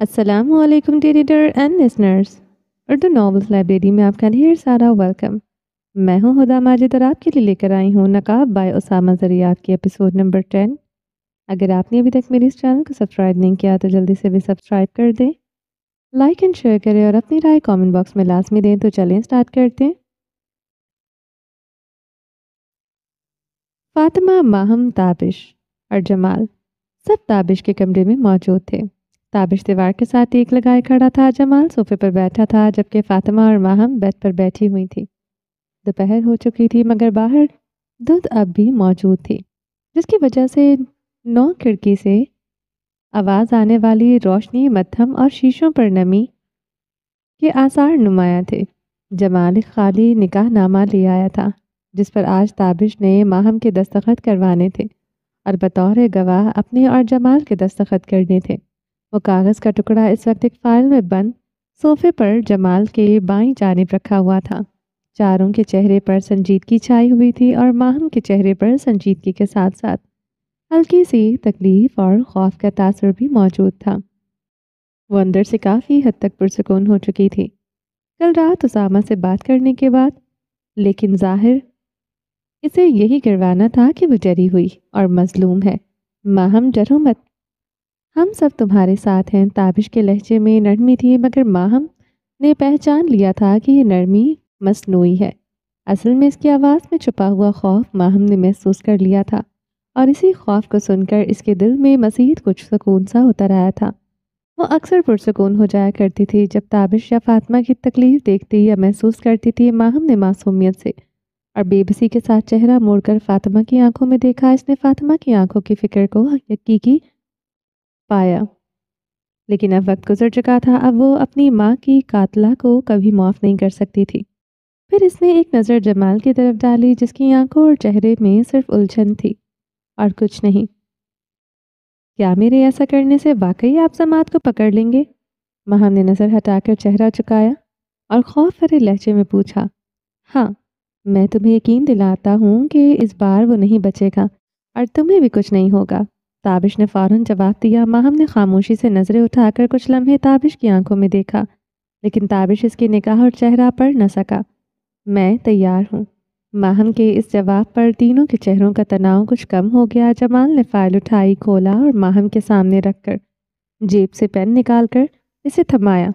السلام علیکم D reader and listeners, Urdu novels library میں آپ کا ڈھیر سارا ویلکم۔ میں ہوں ہدا ماجد اور آپ کے لیے لے کر آئی ہوں نقاب بائے اسامہ ذریعات کی ایپیسوڈ نمبر 10۔ اگر آپ نے ابھی تک میری اس چینل کو سبسکرائب نہیں کیا تو جلدی سے بھی سبسکرائب کر دیں، لائک اینڈ شیئر کریں اور اپنی رائے کامنٹ باکس میں لازمی دیں۔ تو چلیں سٹارٹ کرتے ہیں۔ فاطمہ، ماہم، تابش اور جمال سب تابش کے کمرے میں موجود تھے۔ تابش دیوار کے ساتھ ایک لگائے کھڑا تھا، جمال صوفے پر بیٹھا تھا، جبکہ فاطمہ اور ماہم بیڈ پر بیٹھی ہوئی تھی۔ دوپہر ہو چکی تھی مگر باہر دھند اب بھی موجود تھی، جس کی وجہ سے نو کھڑکی سے آواز آنے والی روشنی مدھم اور شیشوں پر نمی کے آثار نمایاں تھے۔ جمال ایک خالی نکاح نامہ لے آیا تھا، جس پر آج تابش نے ماہم کے دستخط کروانے تھے اور بطور گواہ اپنے اور جمال کے دستخط کرنے تھے۔ وہ کاغذ کا ٹکڑا اس وقت ایک فائل میں بند صوفے پر جمال کے بائیں جانب رکھا ہوا تھا۔ چاروں کے چہرے پر سنجیدگی چھائی ہوئی تھی اور ماہم کے چہرے پر سنجیدگی کے ساتھ ساتھ ہلکی سی تکلیف اور خوف کا تاثر بھی موجود تھا۔ وہ اندر سے کافی حد تک پرسکون ہو چکی تھی کل رات اسامہ سے بات کرنے کے بعد، لیکن ظاہر اسے یہی کروانا تھا کہ وہ ڈری ہوئی اور مظلوم ہے۔ ماہم، ڈرو مت، ہم سب تمہارے ساتھ ہیں۔ تابش کے لہجے میں نرمی تھی، مگر ماہم نے پہچان لیا تھا کہ یہ نرمی مصنوعی ہے۔ اصل میں اس کی آواز میں چھپا ہوا خوف ماہم نے محسوس کر لیا تھا، اور اسی خوف کو سن کر اس کے دل میں مزید کچھ سکون سا اتر آیا تھا۔ وہ اکثر پرسکون ہو جایا کرتی تھی جب تابش یا فاطمہ کی تکلیف دیکھتی یا محسوس کرتی تھی۔ ماہم نے معصومیت سے اور بے بسی کے ساتھ چہرہ موڑ کر فاطمہ کی آنکھوں میں دیکھا۔ اس نے فاطمہ کی آنکھوں کی فکر کو حقیقی پایا، لیکن اب وقت گزر چکا تھا۔ اب وہ اپنی ماں کی قاتلہ کو کبھی معاف نہیں کر سکتی تھی۔ پھر اس نے ایک نظر جمال کی طرف ڈالی، جس کی آنکھوں اور چہرے میں صرف الجھن تھی اور کچھ نہیں۔ کیا میرے ایسا کرنے سے واقعی آپ سماعت کو پکڑ لیں گے؟ ماہم نے نظر ہٹا کر چہرہ چکایا اور خوف بھرے لہجے میں پوچھا۔ ہاں، میں تمہیں یقین دلاتا ہوں کہ اس بار وہ نہیں بچے گا اور تمہیں بھی کچھ نہیں ہوگا، تابش نے فوراً جواب دیا۔ ماہم نے خاموشی سے نظریں اٹھا کر کچھ لمحے تابش کی آنکھوں میں دیکھا، لیکن تابش اس کی نگاہ اور چہرہ پڑھ نہ سکا۔ میں تیار ہوں۔ ماہم کے اس جواب پر تینوں کے چہروں کا تناؤ کچھ کم ہو گیا۔ جمال نے فائل اٹھائی، کھولا اور ماہم کے سامنے رکھ کر جیب سے پین نکال کر اسے تھمایا۔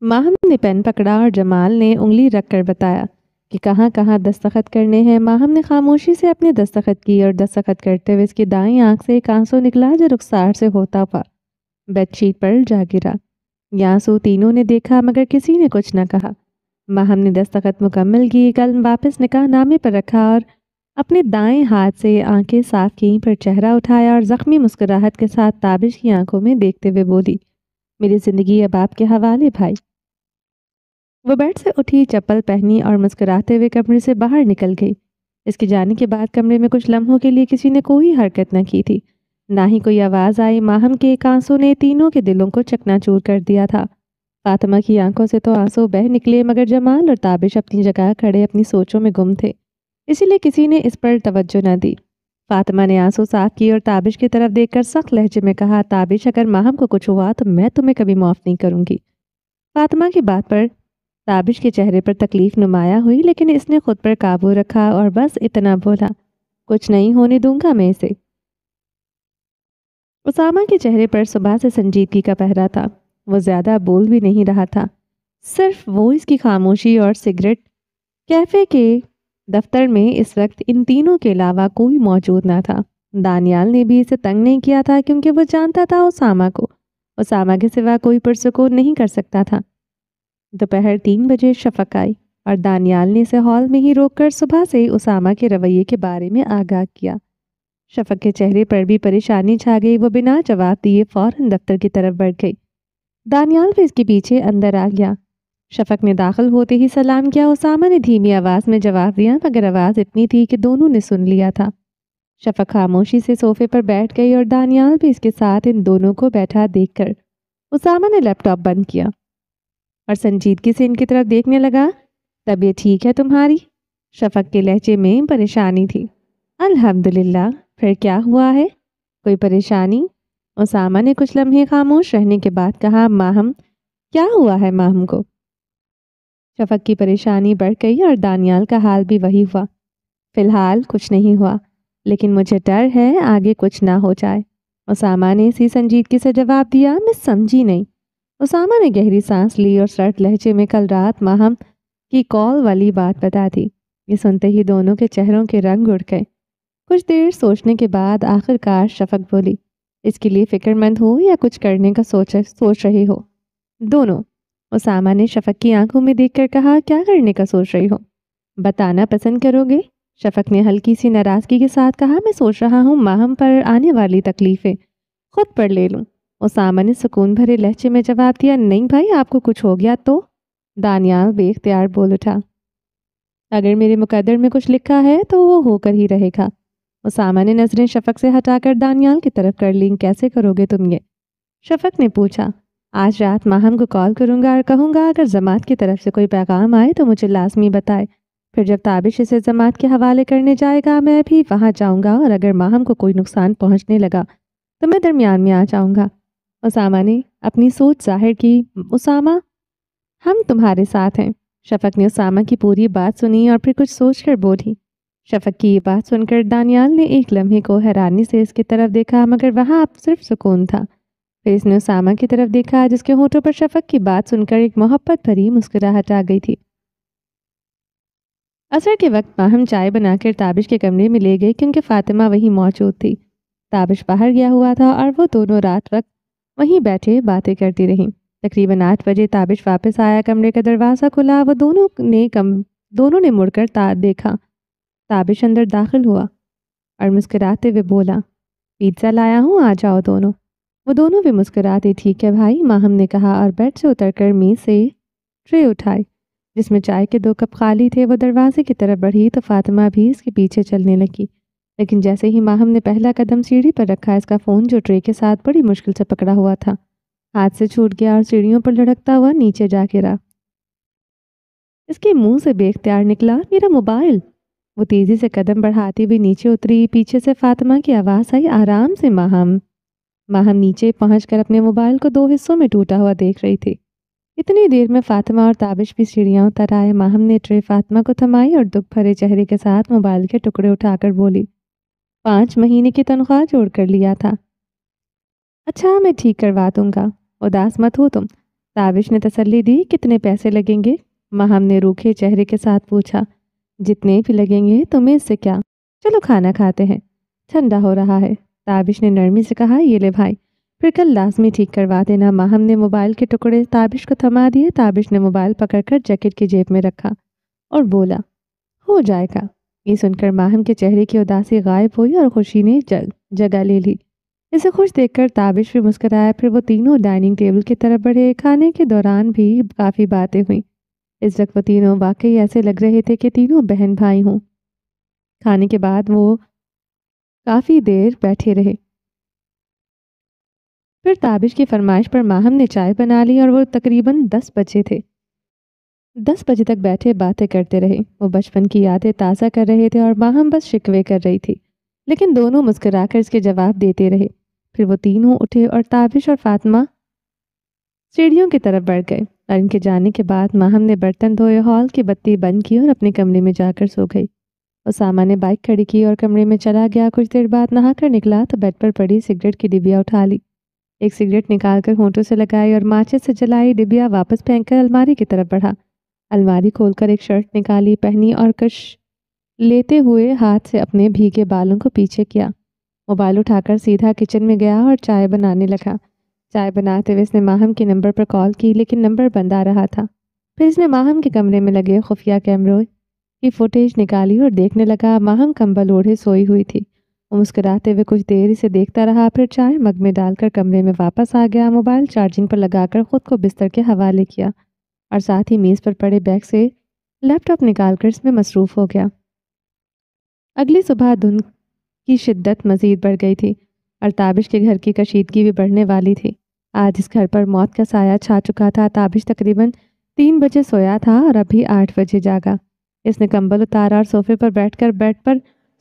ماہم نے پین پکڑا اور جمال نے انگلی رکھ کر بتایا کہ کہاں کہاں دستخط کرنے ہیں۔ ماہم نے خاموشی سے اپنے دستخط کی اور دستخط کرتے ہوئے اس کی دائیں آنکھ سے ایک آنسو نکلا جو رخسار سے ہوتا ہوا بیڈ شیٹ پر جا گرا۔ یہ آنسو تینوں نے دیکھا مگر کسی نے کچھ نہ کہا۔ ماہم نے دستخط مکمل کی، قلم واپس نکاح نامے پر رکھا اور اپنے دائیں ہاتھ سے آنکھیں صاف کیں، پھر چہرہ اٹھایا اور زخمی مسکراہٹ کے ساتھ تابش کی آنکھوں میں دیکھتے ہوئے بولی، میری زندگی اب آپ کے حوالے بھائی۔ وہ بیڈ سے اٹھی، چپل پہنی اور مسکراتے ہوئے کمرے سے باہر نکل گئی۔ اس کے جانے کے بعد کمرے میں کچھ لمحوں کے لیے کسی نے کوئی حرکت نہ کی تھی، نہ ہی کوئی آواز آئی۔ ماہم کے ایک آنسو نے تینوں کے دلوں کو چکنا چور کر دیا تھا۔ فاطمہ کی آنکھوں سے تو آنسو بہہ نکلے، مگر جمال اور تابش اپنی جگہ کھڑے اپنی سوچوں میں گم تھے، اسی لیے کسی نے اس پر توجہ نہ دی۔ فاطمہ نے آنسو صاف کی اور تابش کی طرف دیکھ کر سخت لہجے میں کہا، تابش، اگر ماہم کو کچھ ہوا تو میں تمہیں کبھی معاف نہیں کروں گی۔ فاطمہ کی بات پر تابش کے چہرے پر تکلیف نمایاں ہوئی، لیکن اس نے خود پر قابو رکھا اور بس اتنا بولا، کچھ نہیں ہونے دوں گا میں اسے۔ اسامہ کے چہرے پر صبح سے سنجیدگی کا پہرا تھا۔ وہ زیادہ بول بھی نہیں رہا تھا، صرف وہ اس کی خاموشی اور سگریٹ۔ کیفے کے دفتر میں اس وقت ان تینوں کے علاوہ کوئی موجود نہ تھا۔ دانیال نے بھی اسے تنگ نہیں کیا تھا، کیونکہ وہ جانتا تھا اسامہ کے سوا کوئی پرسکون نہیں کر سکتا تھا۔ دوپہر 3 بجے شفق آئی اور دانیال نے اسے ہال میں ہی روک کر صبح سے اسامہ کے رویے کے بارے میں آگاہ کیا۔ شفق کے چہرے پر بھی پریشانی چھا گئی۔ وہ بنا جواب دیے فوراً دفتر کی طرف بڑھ گئی۔ دانیال بھی اس کے پیچھے اندر آ گیا۔ شفق نے داخل ہوتے ہی سلام کیا۔ اسامہ نے دھیمی آواز میں جواب دیا، مگر آواز اتنی تھی کہ دونوں نے سن لیا تھا۔ شفق خاموشی سے صوفے پر بیٹھ گئی اور دانیال بھی اس کے ساتھ ان دونوں کو بیٹھا دیکھ کر اسامہ نے لیپ ٹاپ بند کیا اور سنجیدگی سے ان کی طرف دیکھنے لگا۔ طبیعت ٹھیک ہے تمہاری؟ شفق کے لہجے میں پریشانی تھی۔ الحمدللہ، پھر کیا ہوا ہے؟ کوئی پریشانی؟ اسامہ نے کچھ لمحے خاموش رہنے کے بعد کہا، ماہم کیا ہوا ہے ماہم کو؟ شفق کی پریشانی بڑھ گئی اور دانیال کا حال بھی وہی ہوا۔ فی الحال کچھ نہیں ہوا، لیکن مجھے ڈر ہے آگے کچھ نہ ہو جائے۔ اسامہ نے اسی سنجیدگی سے جواب دیا۔ میں سمجھی نہیں۔ اسامہ نے گہری سانس لی اور سرد لہجے میں کل رات ماہم کی کال والی بات بتا دی۔ یہ سنتے ہی دونوں کے چہروں کے رنگ اڑ گئے۔ کچھ دیر سوچنے کے بعد آخر کار شفق بولی، اس کے لیے فکر مند ہو یا کچھ کرنے کا سوچ رہی ہو؟ دونوں، اسامہ نے شفق کی آنکھوں میں دیکھ کر کہا۔ کیا کرنے کا سوچ رہی ہو؟ بتانا پسند کرو گے؟ شفق نے ہلکی سی ناراضگی کے ساتھ کہا۔ میں سوچ رہا ہوں ماہم پر آنے والی تکلیفیں خود پر لے لوں۔ اسامہ نے سکون بھرے لہجے میں جواب دیا۔ نہیں بھائی، آپ کو کچھ ہو گیا تو؟ دانیال بے اختیار بول اٹھا۔ اگر میرے مقدر میں کچھ لکھا ہے تو وہ ہو کر ہی رہے گا۔ اسامہ نے نظریں شفق سے ہٹا کر دانیال کی طرف کر لیں۔ کیسے کرو گے تم یہ؟ شفق نے پوچھا۔ آج رات ماہم کو کال کروں گا اور کہوں گا اگر جماعت کی طرف سے کوئی پیغام آئے تو مجھے لازمی بتائے۔ پھر جب تابش اسے جماعت کے حوالے کرنے جائے گا میں بھی وہاں جاؤں گا، اور اگر ماہم کو کوئی نقصان پہنچنے لگا تو میں درمیان میں آ جاؤں گا۔ اسامہ نے اپنی سوچ ظاہر کی۔ اسامہ، ہم تمہارے ساتھ ہیں۔ شفق نے اسامہ کی پوری بات سنی اور پھر کچھ سوچ کر بولی۔ شفق کی یہ بات سن کر دانیال نے ایک لمحے کو حیرانی سے اس کی طرف دیکھا، مگر وہاں اب صرف سکون تھا۔ پھر اس نے اسامہ کی طرف دیکھا جس کے ہونٹوں پر شفق کی بات سن کر ایک محبت بھری مسکراہٹ آ گئی تھی۔ عصر کے وقت ماہم چائے بنا کر تابش کے کمرے میں لے گئی کیونکہ فاطمہ وہیں موجود تھی۔ تابش باہر گیا ہوا تھا اور وہ دونوں رات وقت وہیں بیٹھے باتیں کرتی رہیں۔ تقریباً 8 بجے تابش واپس آیا۔ کمرے کا دروازہ کھلا۔ وہ دونوں نے مڑ کر دیکھا۔ تابش اندر داخل ہوا اور مسکراتے ہوئے بولا، پیزا لایا ہوں، آ جاؤ دونوں۔ وہ دونوں بھی مسکراتے ٹھیک ہے بھائی، ماہم نے کہا اور بیڈ سے اتر کر میز سے ٹرے اٹھائی جس میں چائے کے 2 کپ خالی تھے۔ وہ دروازے کی طرف بڑھی تو فاطمہ بھی اس کے پیچھے چلنے لگی، لیکن جیسے ہی ماہم نے پہلا قدم سیڑھی پر رکھا اس کا فون جو ٹرے کے ساتھ بڑی مشکل سے پکڑا ہوا تھا ہاتھ سے چھوٹ گیا اور سیڑھیوں پر لڑکتا ہوا نیچے جا گرا۔ اس کے منہ سے بے اختیار نکلا، میرا موبائل۔ وہ تیزی سے قدم بڑھاتی ہوئی نیچے اتری۔ پیچھے سے فاطمہ کی آواز آئی، آرام سے ماہم۔ ماہم نیچے پہنچ کر اپنے موبائل کو 2 حصوں میں ٹوٹا ہوا دیکھ رہی تھی۔ اتنی دیر میں فاطمہ اور تابش بھی سیڑھیاں اتر آئے۔ ماہم نے ٹرے فاطمہ کو تھمائی اور دکھ بھرے چہرے کے ساتھ موبائل کے ٹکڑے اٹھا کر بولی، 5 مہینے کی تنخواہ جوڑ کر لیا تھا۔ اچھا، میں ٹھیک کروا دوں گا، اداس مت ہو تم، تابش نے تسلی دی۔ کتنے پیسے لگیں گے؟ ماہم نے روکھے چہرے کے ساتھ پوچھا۔ جتنے بھی لگیں گے، تمہیں اس سے کیا؟ چلو کھانا کھاتے ہیں، ٹھنڈا ہو رہا ہے، تابش نے نرمی سے کہا۔ یہ لے بھائی، پھر کل لازمی ٹھیک کروا دینا۔ ماہم نے موبائل کے ٹکڑے تابش کو تھما دیے۔ تابش نے موبائل پکڑ کر جیکٹ کی جیب میں رکھا اور بولا، ہو جائے گا۔ یہ سن کر ماہم کے چہرے کی اداسی غائب ہوئی اور خوشی نے جگہ لے لی۔ اسے خوش دیکھ کر تابش بھی مسکرایا۔ پھر وہ تینوں ڈائننگ ٹیبل کی طرف بڑھے۔ کھانے کے دوران بھی کافی باتیں ہوئیں۔ اس وقت وہ تینوں واقعی ایسے لگ رہے تھے کہ تینوں بہن بھائی ہوں۔ کھانے کے بعد وہ کافی دیر بیٹھے رہے۔ پھر تابش کی فرمائش پر ماہم نے چائے بنا لی اور وہ تقریباً 10 بجے تھے۔ 10 بجے تک بیٹھے باتیں کرتے رہے۔ وہ بچپن کی یادیں تازہ کر رہے تھے اور ماہم بس شکوے کر رہی تھی، لیکن دونوں مسکرا کر اس کے جواب دیتے رہے۔ پھر وہ تینوں اٹھے اور تابش اور فاطمہ سیڑھیوں کی طرف بڑھ گئے، اور ان کے جانے کے بعد ماہم نے برتن دھوئے، ہال کی بتی بند کی اور اپنے کمرے میں جا کر سو گئی۔ اسامہ نے بائک کھڑی کی اور کمرے میں چلا گیا۔ کچھ دیر بعد نہا کر نکلا تو بیڈ پر پڑی سگریٹ کی ڈبیا اٹھا لی، ایک سگریٹ نکال کر ہونٹوں سے لگائی اور ماچس سے جلائی۔ ڈبیا واپس پھینک کر الماری کی طرف بڑھا، الماری کھول کر ایک شرٹ نکالی، پہنی اور کش لیتے ہوئے ہاتھ سے اپنے بھیگے بالوں کو پیچھے کیا۔ موبائل اٹھا کر سیدھا کچن میں گیا اور چائے بنانے لگا۔ چائے بناتے ہوئے اس نے ماہم کے نمبر پر کال کی، لیکن نمبر بند آ رہا تھا۔ پھر اس نے ماہم کے کمرے میں لگے خفیہ کیمروں کی فوٹیج نکالی اور دیکھنے لگا۔ ماہم کمبل اوڑھے سوئی ہوئی تھی۔ وہ مسکراتے ہوئے کچھ دیر اسے دیکھتا رہا، پھر چائے مگ میں ڈال کر کمرے میں واپس آ گیا۔ موبائل چارجنگ پر لگا کر خود کو بستر کے حوالے کیا اور ساتھ ہی میز پر پڑے بیگ سے لیپ ٹاپ نکال کر اس میں مصروف ہو گیا۔ اگلی صبح دھند کی شدت مزید بڑھ گئی تھی اور تابش کے گھر کی کشیدگی بھی بڑھنے والی تھی۔ آج اس گھر پر موت کا سایہ چھا چکا تھا۔ تابش تقریباً 3 بجے سویا تھا اور ابھی 8 بجے جاگا۔ اس نے کمبل اتارا اور صوفے پر بیٹھ کر بیڈ پر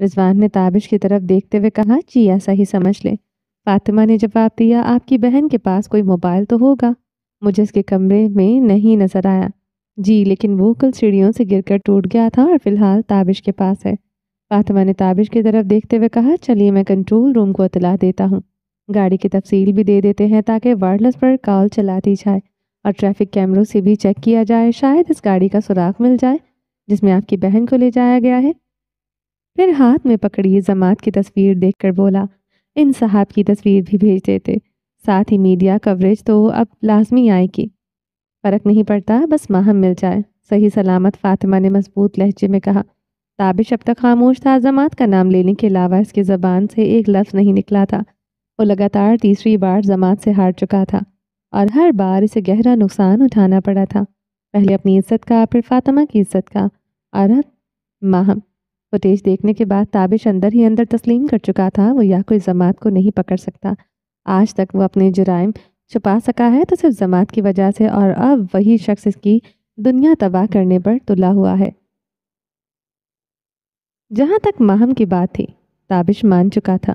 رضوان نے تابش کی طرف دیکھتے ہوئے کہا جی ایسا ہی سمجھ لیں۔ فاطمہ نے جواب دیا آپ کی بہن کے پاس کوئی موبائل تو ہوگا، مجھے اس کے کمرے میں نہیں نظر آیا۔ جی لیکن وہ کل سیڑھیوں سے گر کر ٹوٹ گیا تھا اور فی الحال تابش کے پاس ہے۔ فاطمہ نے تابش کی طرف دیکھتے ہوئے کہا چلیے میں کنٹرول روم کو اطلاع دیتا ہوں، گاڑی کی تفصیل بھی دے دیتے ہیں تاکہ وائرلیس پر کال چلاتی جائے اور ٹریفک کیمروں سے بھی چیک کیا جائے، شاید اس گاڑی کا سراغ مل جائے جس میں آپ کی بہن کو لے جایا گیا ہے۔ پھر ہاتھ میں پکڑی جماعت کی تصویر دیکھ کر بولا ان صاحب کی تصویر بھی بھیج دیتے، ساتھ ہی میڈیا کوریج تو اب لازمی آئے گی، فرق نہیں پڑتا بس ماہم مل جائے۔ صحیح سلامت، فاطمہ نے مضبوط لہجے میں کہا۔ تابش اب تک خاموش تھا، جماعت کا نام لینے کے علاوہ اس کی زبان سے ایک لفظ نہیں نکلا تھا۔ وہ لگاتار تیسری بار جماعت سے ہار چکا تھا اور ہر بار اسے گہرا نقصان اٹھانا پڑا تھا، پہلے اپنی عزت کا، پھر فاطمہ کی عزت کا اور اب ماہم۔ فوٹیج دیکھنے کے بعد تابش اندر ہی اندر تسلیم کر چکا تھا وہ یا کوئی جماعت کو نہیں پکڑ سکتا۔ آج تک وہ اپنے جرائم چھپا سکا ہے تو صرف جماعت کی وجہ سے، اور اب وہی شخص اس کی دنیا تباہ کرنے پر تلا ہوا ہے۔ جہاں تک ماہم کی بات تھی تابش مان چکا تھا۔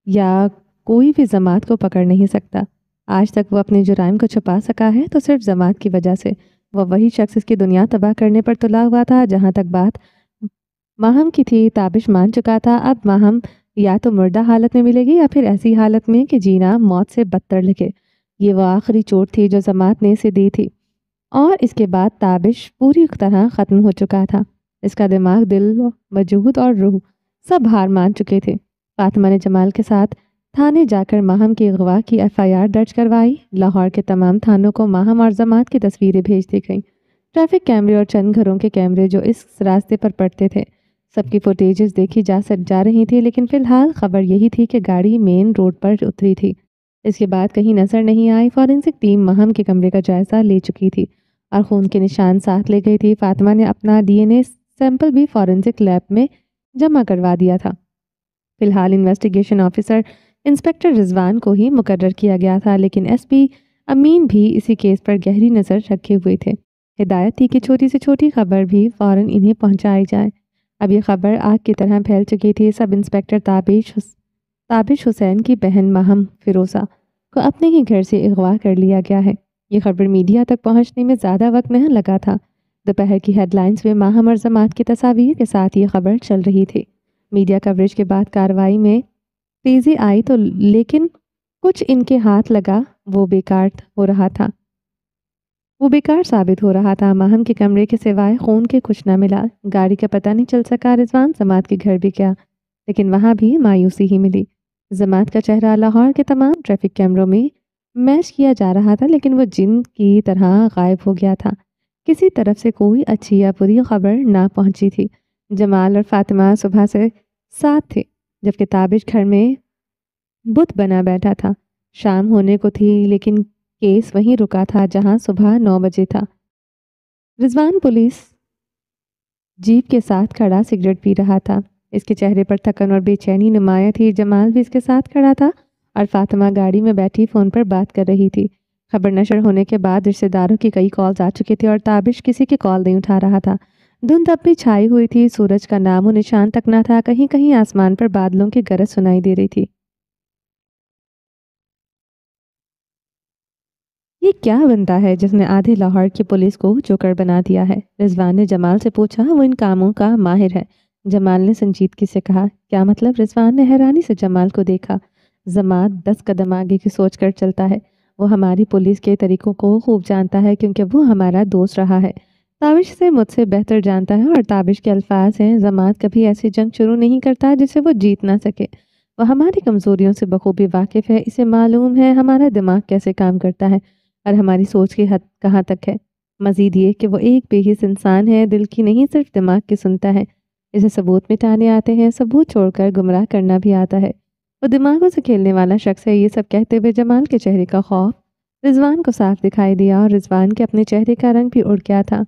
یا کوئی بھی جماعت کو پکڑ نہیں سکتا۔ آج تک وہ اپنے جرائم کو چھپا سکا ہے تو صرف جماعت کی وجہ سے، وہ وہی شخص اس کی دنیا تباہ کرنے پر تلا ہوا تھا۔ جہاں تک بات ماہم کی تھی تابش مان چکا تھا اب ماہم یا تو مردہ حالت میں ملے گی یا پھر ایسی حالت میں کہ جینا موت سے بدتر لگے۔ یہ وہ آخری چوٹ تھی جو جماعت نے اسے دی تھی اور اس کے بعد تابش پوری طرح ختم ہو چکا تھا۔ اس کا دماغ، دل، وجود اور روح سب ہار مان چکے تھے۔ فاطمہ نے جمال کے ساتھ تھانے جا کر ماہم کی اغوا کی FIR درج کروائی۔ لاہور کے تمام تھانوں کو ماہم اور جماعت کی تصویریں بھیج دی گئیں۔ ٹریفک کیمرے اور چند گھروں کے کیمرے جو اس راستے پر پڑتے تھے سب کی فوٹیجز دیکھی جا رہی تھی، لیکن فی الحال خبر یہی تھی کہ گاڑی مین روڈ پر اتری تھی۔ اس کے بعد کہیں نظر نہیں آئی۔ فورینسک ٹیم ماہم کے کمرے کا جائزہ لے چکی تھی اور خون کے نشان ساتھ لے گئی تھی۔ فاطمہ نے اپنا DNA سیمپل بھی فورینسک لیب میں جمع کروا دیا تھا۔ فی الحال انویسٹیگیشن آفیسر انسپکٹر رضوان کو ہی مقرر کیا گیا تھا، لیکن SP امین بھی اسی کیس پر گہری نظر رکھے ہوئے تھے۔ ہدایت تھی کہ چھوٹی سے چھوٹی خبر بھی فوراً انہیں پہنچائی جائے۔ اب یہ خبر آگ کی طرح پھیل چکی تھی۔ سب انسپکٹر تابش حسین کی بہن ماہم فیروزہ کو اپنے ہی گھر سے اغوا کر لیا گیا ہے۔ یہ خبر میڈیا تک پہنچنے میں زیادہ وقت نہیں لگا تھا۔ دوپہر کی ہیڈ لائنز میں ماہم اور جماعت کی تصاویر کے ساتھ یہ خبر چل رہی تھی۔ میڈیا کوریج کے بعد کارروائی میں تیزی آئی تو لیکن کچھ ان کے ہاتھ لگا وہ بیکار ثابت ہو رہا تھا۔ ماہم کے کمرے کے سوائے خون کے کچھ نہ ملا، گاڑی کا پتہ نہیں چل سکا، رضوان جماعت کے گھر بھی گیا لیکن وہاں بھی مایوسی ہی ملی۔ جماعت کا چہرہ لاہور کے تمام ٹریفک کیمروں میں میچ کیا جا رہا تھا لیکن وہ جن کی طرح غائب ہو گیا تھا۔ کسی طرف سے کوئی اچھی یا بری خبر نہ پہنچی تھی۔ جمال اور فاطمہ صبح سے ساتھ تھے جبکہ تابش گھر میں بت بنا بیٹھا تھا۔ شام ہونے کو تھی لیکن کیس وہیں رکا تھا جہاں صبح 9 بجے تھا۔ رضوان پولیس جیپ کے ساتھ کھڑا سگریٹ پی رہا تھا، اس کے چہرے پر تھکن اور بے چینی نمایاں تھی۔ جمال بھی اس کے ساتھ کھڑا تھا اور فاطمہ گاڑی میں بیٹھی فون پر بات کر رہی تھی۔ خبر نشر ہونے کے بعد رشتہ داروں کی کئی کالز آ چکی تھی اور تابش کسی کی کال نہیں اٹھا رہا تھا۔ دھند اب بھی چھائی ہوئی تھی، سورج کا نام و نشان تک نہ تھا، کہیں کہیں آسمان پر بادلوں کی گرج سنائی دے رہی تھی۔ یہ کیا بنتا ہے جس نے آدھے لاہور کی پولیس کو جوکر بنا دیا ہے؟ رضوان نے جمال سے پوچھا۔ وہ ان کاموں کا ماہر ہے، جمال نے سنجیدگی سے کہا۔ کیا مطلب؟ رضوان نے حیرانی سے جمال کو دیکھا۔ جمال 10 قدم آگے کی سوچ کر چلتا ہے، وہ ہماری پولیس کے طریقوں کو خوب جانتا ہے کیونکہ وہ ہمارا دوست رہا ہے، تابش سے مجھ سے بہتر جانتا ہے۔ اور تابش کے الفاظ ہیں، جماعت کبھی ایسی جنگ شروع نہیں کرتا جسے وہ جیت نہ سکے، وہ ہماری کمزوریوں سے بخوبی واقف ہے، اسے معلوم ہے ہمارا دماغ کیسے کام کرتا ہے اور ہماری سوچ کی حد کہاں تک ہے۔ مزید یہ کہ وہ ایک بے حس انسان ہے، دل کی نہیں صرف دماغ کی سنتا ہے، اسے ثبوت مٹانے آتے ہیں، ثبوت چھوڑ کر گمراہ کرنا بھی آتا ہے، وہ دماغوں سے کھیلنے والا شخص ہے۔ یہ سب کہتے ہوئے جمال کے چہرے کا خوف رضوان کو صاف دکھائی دیا اور رضوان کے اپنے چہرے کا رنگ بھی اڑ گیا تھا۔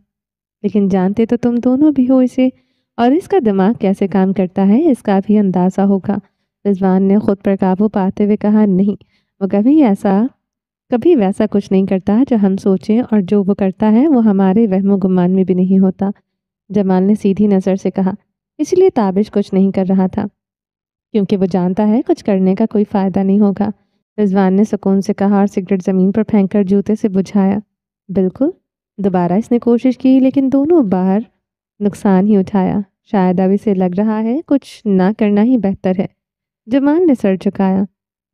لیکن جانتے تو تم دونوں بھی ہو اسے، اور اس کا دماغ کیسے کام کرتا ہے اس کا بھی اندازہ ہوگا۔ رضوان نے خود پر قابو پاتے ہوئے کہا، نہیں، وہ کبھی ایسا کبھی ویسا کچھ نہیں کرتا جو ہم سوچیں، اور جو وہ کرتا ہے وہ ہمارے وہم و گمان میں بھی نہیں ہوتا، جمال نے سیدھی نظر سے کہا۔ اس لیے تابش کچھ نہیں کر رہا تھا، کیونکہ وہ جانتا ہے کچھ کرنے کا کوئی فائدہ نہیں ہوگا۔ رضوان نے سکون سے کہا اور سگریٹ زمین پر پھینک کر جوتے سے بجھایا۔ بالکل۔ دوبارہ اس نے کوشش کی لیکن دونوں بار نقصان ہی اٹھایا۔ شاید اب اسے لگ رہا ہے کچھ نہ کرنا ہی بہتر ہے۔ جمال نے سر جھکایا۔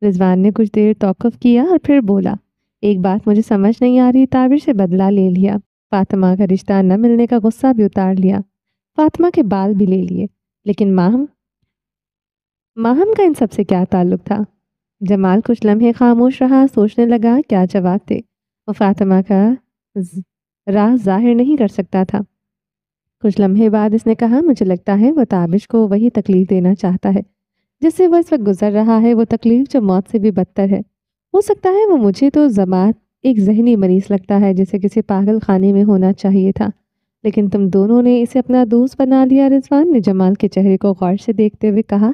رضوان نے کچھ دیر توقف کیا اور پھر بولا، ایک بات مجھے سمجھ نہیں آ رہی۔ تابش سے بدلہ لے لیا، فاطمہ کا رشتہ نہ ملنے کا غصہ بھی اتار لیا، فاطمہ کے بال بھی لے لیے، لیکن ماہم کا ان سب سے کیا تعلق تھا؟ جمال کچھ لمحے خاموش رہا، سوچنے لگا کیا جواب دے۔ وہ فاطمہ کا راز ظاہر نہیں کر سکتا تھا۔ کچھ لمحے بعد اس نے کہا، مجھے لگتا ہے وہ تابش کو وہی تکلیف دینا چاہتا ہے جس سے وہ اس وقت گزر رہا ہے، وہ تکلیف جو موت سے بھی بدتر ہے۔ ہو سکتا ہے وہ مجھے تو ضماد ایک ذہنی مریض لگتا ہے جسے کسی پاگل خانے میں ہونا چاہیے تھا، لیکن تم دونوں نے اسے اپنا دوست بنا لیا۔ رضوان نے جمال کے چہرے کو غور سے دیکھتے ہوئے کہا،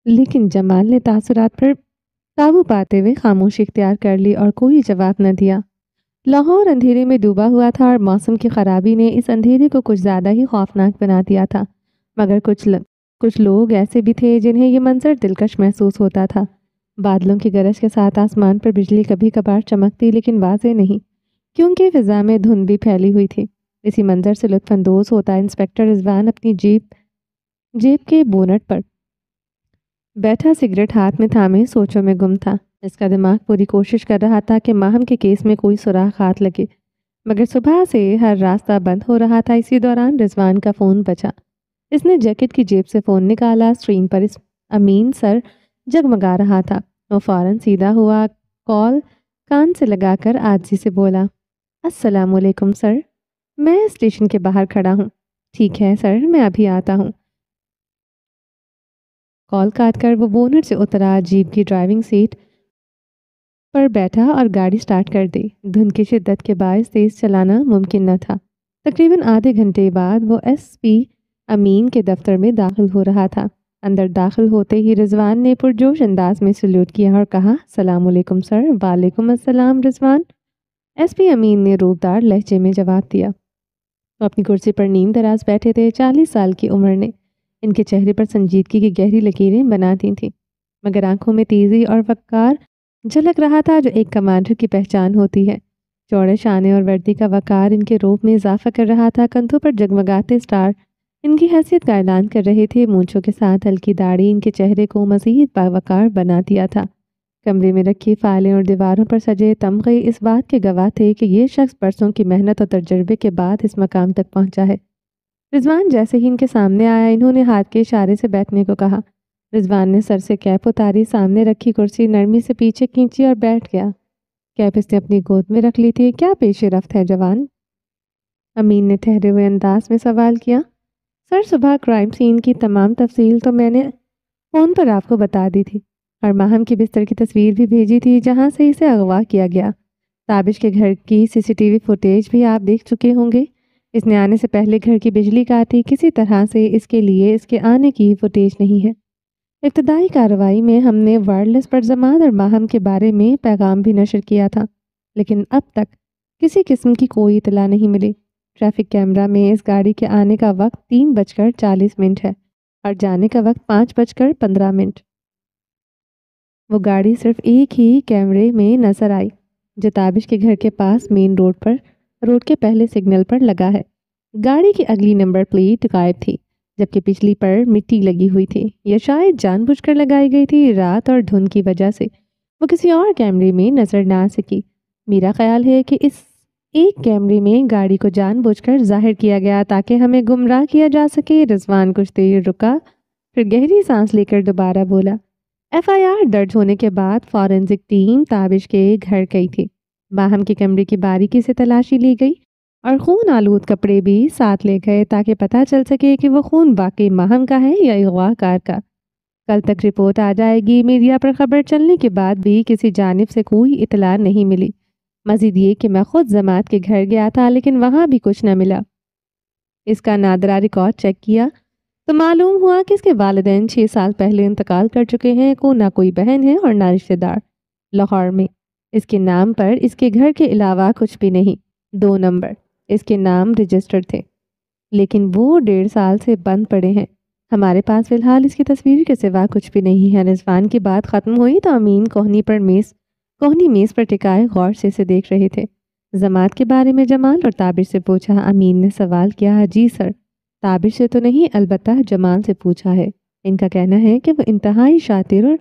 لیکن جمال نے تاثرات پر قابو پاتے ہوئے خاموشی اختیار کر لی اور کوئی جواب نہ دیا۔ لاہور اندھیرے میں ڈوبا ہوا تھا اور موسم کی خرابی نے اس اندھیرے کو کچھ زیادہ ہی خوفناک بنا دیا تھا، مگر کچھ لوگ ایسے بھی تھے جنہیں یہ منظر دلکش محسوس ہوتا تھا۔ بادلوں کی گرج کے ساتھ آسمان پر بجلی کبھی کبھار چمکتی لیکن واضح نہیں، کیونکہ فضا میں دھند بھی پھیلی ہوئی تھی۔ اسی منظر سے لطف اندوز ہوتا انسپکٹر رضوان اپنی جیب کے بونٹ پر بیٹھا سگریٹ ہاتھ میں تھامے سوچوں میں گم تھا۔ اس کا دماغ پوری کوشش کر رہا تھا کہ ماہم کے کیس میں کوئی سراغ ہاتھ لگے، مگر صبح سے ہر راستہ بند ہو رہا تھا۔ اسی دوران رضوان کا فون بجا۔ اس نے جیکٹ کی جیب سے فون نکالا، اسکرین پر امین سر جگمگا رہا تھا۔ وہ فوراً سیدھا ہوا، کال کان سے لگا کر عاجزی سے بولا، السلام علیکم سر، میں اسٹیشن کے باہر کھڑا ہوں۔ ٹھیک ہے سر، میں ابھی آتا ہوں۔ کال کاٹ کر وہ بونٹ سے اترا، جیپ کی ڈرائیونگ سیٹ پر بیٹھا اور گاڑی سٹارٹ کر دی۔ دھند کی شدت کے باعث تیز چلانا ممکن نہ تھا۔ تقریباً آدھے گھنٹے بعد وہ ایس پی امین کے دفتر میں داخل ہو رہا تھا۔ اندر داخل ہوتے ہی رضوان نے پرجوش انداز میں سلیوٹ کیا اور کہا، السلام علیکم سر۔ وعلیکم السلام رضوان، ایس پی امین نے روبدار لہجے میں جواب دیا۔ وہ اپنی کرسی پر نیم دراز بیٹھے تھے۔ 40 سال کی عمر نے ان کے چہرے پر سنجیدگی کی گہری لکیریں بنا دی تھیں، مگر آنکھوں میں تیزی اور وقار جھلک رہا تھا جو ایک کمانڈر کی پہچان ہوتی ہے۔ چوڑے شانے اور وردی کا وقار ان کے روپ میں اضافہ کر رہا تھا۔ کندھوں پر جگمگاتے سٹار ان کی حیثیت کا اعلان کر رہے تھے۔ مونچھوں کے ساتھ ہلکی داڑھی ان کے چہرے کو مزید باوقار بنا دیا تھا۔ کمرے میں رکھی فائلیں اور دیواروں پر سجے تمغے اس بات کے گواہ تھے کہ یہ شخص برسوں کی محنت اور تجربے کے بعد اس مقام تک پہنچا ہے۔ رضوان جیسے ہی ان کے سامنے آیا، انہوں نے ہاتھ کے اشارے سے بیٹھنے کو کہا۔ رضوان نے سر سے کیپ اتاری، سامنے رکھی کرسی نرمی سے پیچھے کھینچی اور بیٹھ گیا۔ کیپ اس نے اپنی گود میں رکھ لی تھی۔ کیا پیش رفت ہے جوان؟ امین نے ٹھہرے ہوئے انداز میں سوال کیا۔ سر، صبح کرائم سین کی تمام تفصیل تو میں نے فون پر آپ کو بتا دی تھی، اور ماہم کی بستر کی تصویر بھی بھیجی تھی جہاں سے اسے اغوا کیا گیا۔ تابش کے گھر کی سی سی ٹی وی فوٹیج بھی آپ دیکھ چکے ہوں گے۔ اس نے آنے سے پہلے گھر کی بجلی کاٹی، کسی طرح سے اس کے لیے اس کے آنے کی فوٹیج نہیں ہے۔ ابتدائی کارروائی میں ہم نے وائرلیس پر ضماد اور ماہم کے بارے میں پیغام بھی نشر کیا تھا، لیکن اب تک کسی قسم کی کوئی اطلاع نہیں ملی۔ ٹریفک کیمرہ میں اس گاڑی کے آنے کا وقت 3:40 ہے اور جانے کا وقت 5:15۔ وہ گاڑی صرف ایک ہی کیمرے میں نظر آئی جو تابش کے گھر کے پاس مین روڈ کے پہلے سگنل پر لگا ہے۔ گاڑی کی اگلی نمبر پلیٹ غائب تھی، جبکہ پچھلی پر مٹی لگی ہوئی تھی۔ یہ شاید جان بوجھ کر لگائی گئی تھی، رات اور دھند کی وجہ سے وہ کسی اور کیمرے میں نظر نہ آ سکی۔ میرا خیال ہے کہ اس ایک کیمرے میں گاڑی کو جان بوجھ کر ظاہر کیا گیا تاکہ ہمیں گمراہ کیا جا سکے۔ رضوان کچھ دیر رکا، پھر گہری سانس لے کر دوبارہ بولا، ایف آئی آر درج ہونے کے بعد فورینزک ٹیم تابش کے گھر گئی تھی۔ باہم کے کمرے کی باریکی سے تلاشی لی گئی اور خون آلود کپڑے بھی ساتھ لے گئے تاکہ پتہ چل سکے کہ وہ خون واقعی ماہم کا ہے یا اغوا کار کا۔ کل تک رپورٹ آ جائے گی۔ میڈیا پر خبر چلنے کے بعد بھی کسی جانب سے کوئی اطلاع نہیں ملی۔ مزید یہ کہ میں خود ضماد کے گھر گیا تھا لیکن وہاں بھی کچھ نہ ملا۔ اس کا نادرہ ریکارڈ چیک کیا تو معلوم ہوا کہ اس کے والدین 6 سال پہلے انتقال کر چکے ہیں۔ نہ کوئی بہن ہے اور نہ رشتہ دار لاہور میں۔ اس کے نام پر اس کے گھر کے علاوہ کچھ بھی نہیں. 2 نمبر اس کے نام رجسٹر تھے لیکن وہ 1.5 سال سے بند پڑے ہیں. ہمارے پاس فی الحال اس کی تصویر کے سوا کچھ بھی نہیں ہے. رضوان کی بات ختم ہوئی تو امین کوہنی میز پر ٹکائے غور سے اسے دیکھ رہے تھے. ضماد کے بارے میں جمال اور تابش سے پوچھا. امین نے سوال کیا. جی سر. تابش سے تو نہیں البتہ جمال سے پوچھا ہے. ان کا کہنا ہے کہ وہ انتہائی شاطر اور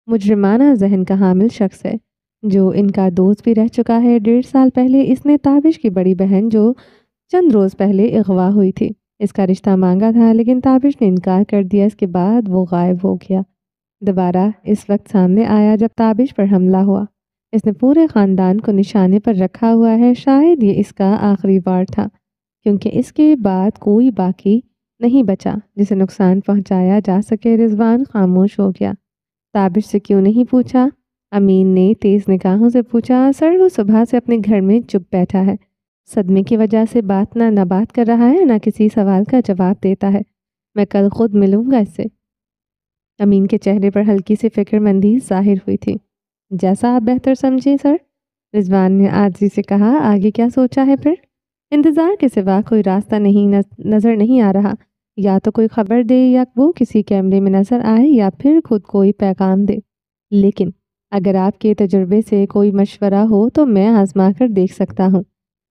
مجرمانہ ذہن کا حامل شخص ہے جو ان کا دوست بھی رہ چکا ہے. 1.5 سال پہلے اس نے تابش کی بڑی بہن جو چند روز پہلے اغوا ہوئی تھی اس کا رشتہ مانگا تھا لیکن تابش نے انکار کر دیا. اس کے بعد وہ غائب ہو گیا. دوبارہ اس وقت سامنے آیا جب تابش پر حملہ ہوا. اس نے پورے خاندان کو نشانے پر رکھا ہوا ہے. شاید یہ اس کا آخری وار تھا کیونکہ اس کے بعد کوئی باقی نہیں بچا جسے نقصان پہنچایا جا سکے. رضوان خاموش ہو گیا. تابش سے کیوں نہیں پوچھا؟ امین نے تیز نگاہوں سے پوچھا. سر وہ صبح سے اپنے گھر میں چپ بیٹھا ہے. صدمے کی وجہ سے نہ بات کر رہا ہے نہ کسی سوال کا جواب دیتا ہے. میں کل خود ملوں گا اس سے. امین کے چہرے پر ہلکی سی فکر مندی ظاہر ہوئی تھی. جیسا آپ بہتر سمجھیں سر. رضوان نے عاجزی سے کہا. آگے کیا سوچا ہے پھر؟ انتظار کے سوا کوئی راستہ نہیں نظر نہیں آ رہا. یا تو کوئی خبر دے یا وہ کسی کیمرے میں نظر آئے یا پھر خود کوئی پیغام دے. لیکن اگر آپ کے تجربے سے کوئی مشورہ ہو تو میں آزما کر دیکھ سکتا ہوں.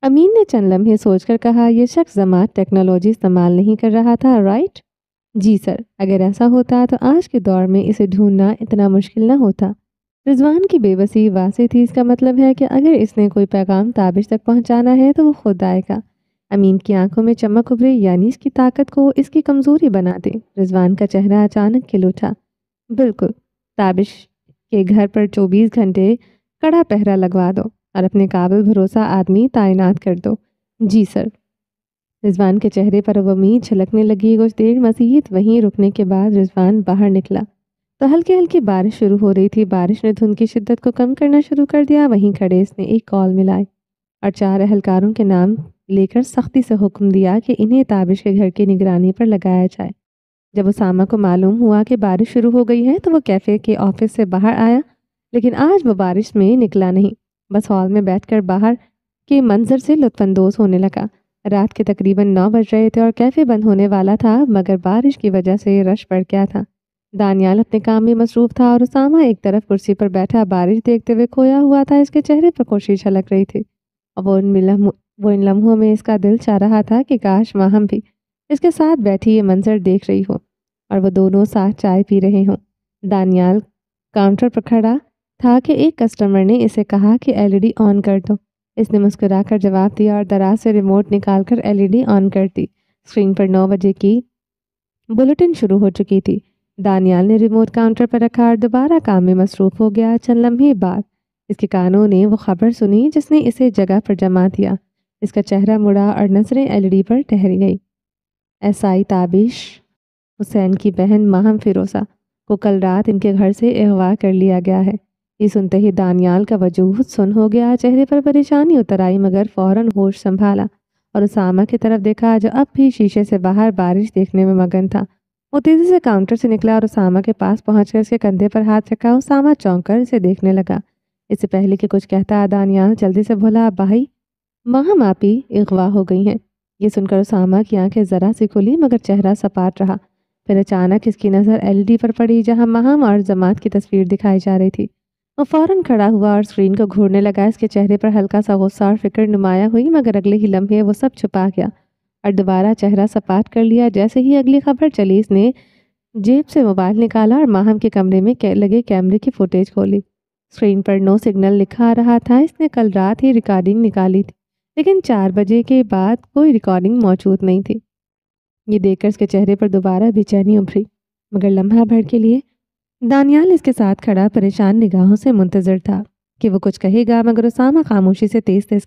امین نے چند لمحے سوچ کر کہا. یہ شخص ضماد ٹیکنالوجی استعمال نہیں کر رہا تھا رائٹ؟ جی سر. اگر ایسا ہوتا تو آج کے دور میں اسے ڈھونڈنا اتنا مشکل نہ ہوتا. رضوان کی بے بسی واضح تھی. اس کا مطلب ہے کہ اگر اس نے کوئی پیغام تابش تک پہنچانا ہے تو وہ خود آئے گا. امین کی آنکھوں میں چمک ابھری. یعنی اس کی طاقت کو اس کی کمزوری بنا دے. رضوان کا چہرہ اچانک کھل اٹھا. بالکل. تابش کے گھر پر 24 گھنٹے کڑا پہرا لگوا دو اور اپنے قابل بھروسہ آدمی تعینات کر دو. جی سر. رضوان کے چہرے پر امید جھلکنے لگی. کچھ دیر مزید وہیں رکنے کے بعد رضوان باہر نکلا تو ہلکی ہلکی بارش شروع ہو رہی تھی. بارش نے دھند کی شدت کو کم کرنا شروع کر دیا. وہیں کھڑے اس نے ایک کال ملائی اور 4 اہلکاروں کے نام لے کر سختی سے حکم دیا کہ انہیں تابش کے گھر کی نگرانی پر لگایا جائے. جب اسامہ کو معلوم ہوا کہ بارش شروع ہو گئی ہے تو وہ کیفے کے آفس سے باہر آیا لیکن آج وہ بارش میں نکلا نہیں. بس ہال میں بیٹھ کر باہر کے منظر سے لطف اندوز ہونے لگا. رات کے تقریباً 9 بج رہے تھے اور کیفے بند ہونے والا تھا مگر بارش کی وجہ سے رش بڑھ گیا تھا. دانیال اپنے کام میں مصروف تھا اور اسامہ ایک طرف کرسی پر بیٹھا بارش دیکھتے ہوئے کھویا ہوا تھا. اس کے چہرے پر خوشی چھلک رہی تھی اور وہ ان لمحوں میں اس کا دل چاہ رہا تھا کہ کاش ماہم بھی اس کے ساتھ بیٹھی یہ منظر دیکھ رہی ہو اور وہ دونوں ساتھ چائے پی رہے ہوں. دانیال کاؤنٹر پر کھڑا تھا کہ ایک کسٹمر نے اسے کہا کہ LED آن کر دو. اس نے مسکرا کر جواب دیا اور دراز سے ریموٹ نکال کر LED آن کر دی. اسکرین پر 9 بجے کی بلیٹن شروع ہو چکی تھی. دانیال نے ریموٹ کاؤنٹر پر رکھا اور دوبارہ کام میں مصروف ہو گیا. چند لمحے بعد اس کے کانوں نے وہ خبر سنی جس نے اسے جگہ پر جما دیا. اس کا چہرہ مڑا اور نظریں LED پر ٹھہر گئی. SI تابش حسین کی بہن ماہم فیروزہ کو کل رات ان کے گھر سے اغوا کر لیا گیا ہے. یہ سنتے ہی دانیال کا وجود سن ہو گیا. چہرے پر پریشانی اتر آئی مگر فوراً ہوش سنبھالا اور اسامہ کی طرف دیکھا جو اب بھی شیشے سے باہر بارش دیکھنے میں مگن تھا. وہ تیزی سے کاؤنٹر سے نکلا اور اسامہ کے پاس پہنچ کر اس کے کندھے پر ہاتھ رکھا. اسامہ چونک کر اسے دیکھنے لگا. اس سے پہلے کہ کچھ کہتا دانیال جلدی سے بولا. بھائی ماہم آپی اغوا ہو گئی ہیں. یہ سن کر اسامہ کی آنکھیں ذرا سی کھلی مگر چہرہ سپاٹ رہا. پھر اچانک اس کی نظر LED پر پڑی جہاں ماہم اور ضماد کی تصویر دکھائی جا رہی تھی. وہ فوراً کھڑا ہوا اور اسکرین کو گھورنے لگا. اس کے چہرے پر ہلکا سا غصہ اور فکر نمایاں ہوئی مگر اگلے ہی لمحے وہ سب چھپا گیا اور دوبارہ چہرہ سپاٹ کر لیا. جیسے ہی اگلی خبر چلی اس نے جیب سے موبائل نکالا اور ماہم کے کمرے میں لگے کیمرے کی فوٹیج کھولی. اسکرین پر نو سگنل لکھا آ رہا تھا. اس نے کل رات ہی ریکارڈنگ نکالی تھی لیکن 4 بجے کے بعد کوئی ریکارڈنگ موجود نہیں تھی. یہ دیکھ کر اس کے چہرے پر دوبارہ بے چینی ابھری مگر لمحہ بھر کے لیے دانیال اس کے ساتھ کھڑا پریشان نگاہوں سے منتظر تھا کہ وہ کچھ کہے گا مگر اسامہ خاموشی سے تیز تیز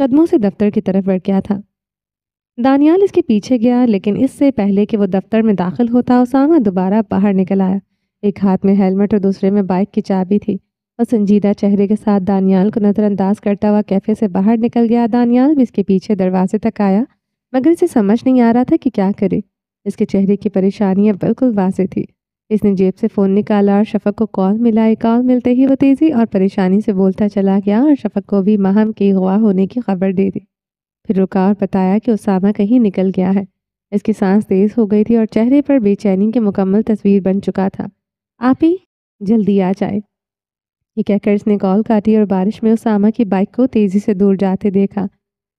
قدموں سے دفتر کی طرف بڑھ گیا تھا. دانیال اس کے پیچھے گیا لیکن اس سے پہلے کہ وہ دفتر میں داخل ہوتا اسامہ دوبارہ باہر نکل آیا. ایک ہاتھ میں ہیلمٹ اور دوسرے میں بائک کی چابی تھی. اور سنجیدہ چہرے کے ساتھ دانیال کو نظر انداز کرتا ہوا کیفے سے باہر نکل گیا. دانیال بھی اس کے پیچھے دروازے تک آیا مگر اسے سمجھ نہیں آ رہا تھا کہ کیا کرے. اس کے چہرے کی پریشانیاں بالکل واضح تھی. اس نے جیب سے فون نکالا اور شفق کو کال ملائی۔ کال ملتے ہی وہ تیزی اور پریشانی سے بولتا چلا گیا اور شفق کو بھی ماہم کی اغوا ہونے کی خبر دے دی۔ پھر رکا اور بتایا کہ اسامہ کہیں نکل گیا ہے۔ اس کی سانس تیز ہو گئی تھی اور چہرے پر بے چینی کی مکمل تصویر بن چکا تھا۔ آپ ہی جلدی آ جائے، یہ کہہ کر اس نے کال کاٹی اور بارش میں اسامہ کی بائک کو تیزی سے دور جاتے دیکھا۔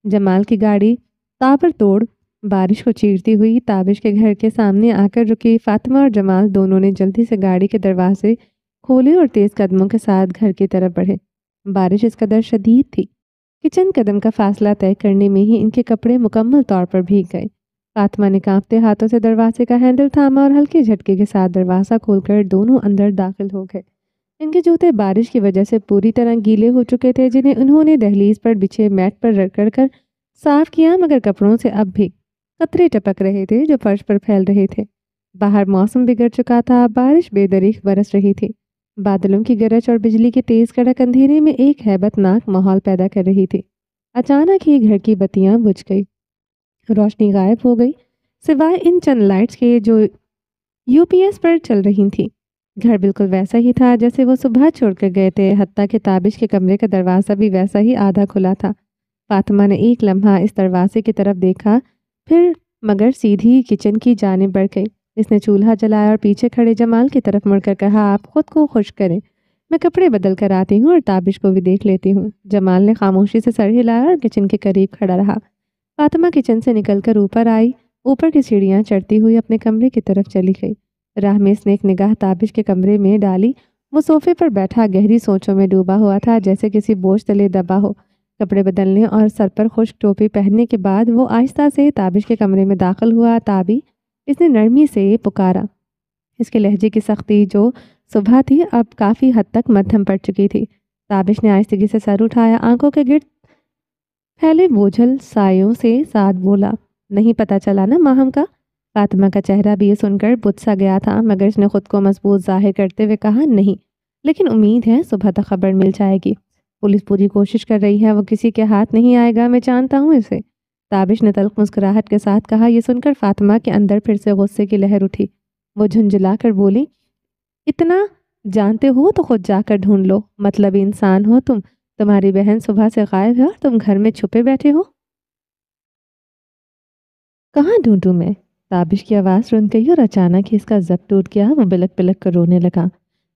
جمال کی گاڑی تابڑتوڑ بارش کو چیرتی ہوئی تابش کے گھر کے سامنے آ کر رکی۔ فاطمہ اور جمال دونوں نے جلدی سے گاڑی کے دروازے کھولے اور تیز قدموں کے ساتھ گھر کی طرف بڑھے۔ بارش اس قدر شدید تھی کہ چند قدم کا فاصلہ طے کرنے میں ہی ان کے کپڑے مکمل طور پر بھیگ گئے۔ فاطمہ نے کانپتے ہاتھوں سے دروازے کا ہینڈل تھاما اور ہلکے جھٹکے کے ساتھ دروازہ کھول کر دونوں اندر داخل ہو گئے۔ ان کے جوتے بارش کی وجہ سے پوری طرح گیلے ہو چکے تھے، جنہیں انہوں نے دہلیز پر بچھے میٹ پر رگڑ کر صاف کیا، مگر کپڑوں سے اب بھی قطرے ٹپک رہے تھے جو فرش پر پھیل رہے تھے۔ باہر موسم بگڑ چکا تھا، بارش بے دریغ برس رہی تھی۔ بادلوں کی گرج اور بجلی کی تیز کڑک اندھیرے میں ایک ہیبت ناک ماحول پیدا کر رہی تھی۔ اچانک ہی گھر کی بتیاں بجھ گئی، روشنی غائب ہو گئی سوائے ان چند لائٹس کے جو یو پی ایس پر چل رہی تھی۔ گھر بالکل ویسا ہی تھا جیسے وہ صبح چھوڑ کر گئے تھے، حتیٰ کہ تابش کے کمرے کا دروازہ بھی ویسا ہی آدھا کھلا تھا۔ فاطمہ نے ایک لمحہ اس دروازے کی طرف دیکھا، پھر مگر سیدھی کچن کی جانب بڑھ گئی۔ اس نے چولہا جلایا اور پیچھے کھڑے جمال کی طرف مڑ کر کہا، آپ خود کو خشک کریں، میں کپڑے بدل کر آتی ہوں اور تابش کو بھی دیکھ لیتی ہوں۔ جمال نے خاموشی سے سر ہلایا اور کچن کے قریب کھڑا رہا۔ فاطمہ کچن سے نکل کر اوپر آئی، اوپر کی سیڑھیاں چڑھتی ہوئی اپنے کمرے کی طرف چلی گئی۔ راہ میں اس نے ایک نگاہ تابش کے کمرے میں ڈالی۔ وہ صوفے پر بیٹھا گہری سوچوں میں ڈوبا ہوا تھا، جیسے کسی بوجھ تلے دبا ہو۔ کپڑے بدلنے اور سر پر خشک ٹوپی پہننے کے بعد وہ آہستہ سے تابش کے کمرے میں داخل ہوا۔ تابی، اس نے نرمی سے پکارا۔ اس کے لہجے کی سختی جو صبح تھی اب کافی حد تک مدھم پڑ چکی تھی۔ تابش نے آہستگی سے سر اٹھایا، آنکھوں کے گرد پھیلے بوجھل سایوں سے ساتھ بولا، نہیں پتا چلا نا ماہم کا؟ فاطمہ کا چہرہ بھی یہ سن کر بجھ سا گیا تھا، مگر اس نے خود کو مضبوط ظاہر کرتے ہوئے کہا، نہیں، لیکن امید ہے صبح تک خبر مل جائے گی۔ پولیس پوری کوشش کر رہی ہے، وہ کسی کے ہاتھ نہیں آئے گا، میں جانتا ہوں اسے۔ تابش نے تلخ مسکراہٹ کے ساتھ کہا۔ یہ سن کر فاطمہ کے اندر پھر سے غصے کی لہر اٹھی۔ وہ جھنجھلا کر بولی، اتنا جانتے ہو تو خود جا کر ڈھونڈ لو، مطلبی انسان ہو تم۔ تمہاری بہن صبح سے غائب ہے اور تم گھر میں چھپے بیٹھے ہو۔ کہاں ڈھونڈوں میں؟ تابش کی آواز رن گئی اور اچانک ہی اس کا ضبط ٹوٹ گیا۔ وہ بلک بلک کر رونے لگا۔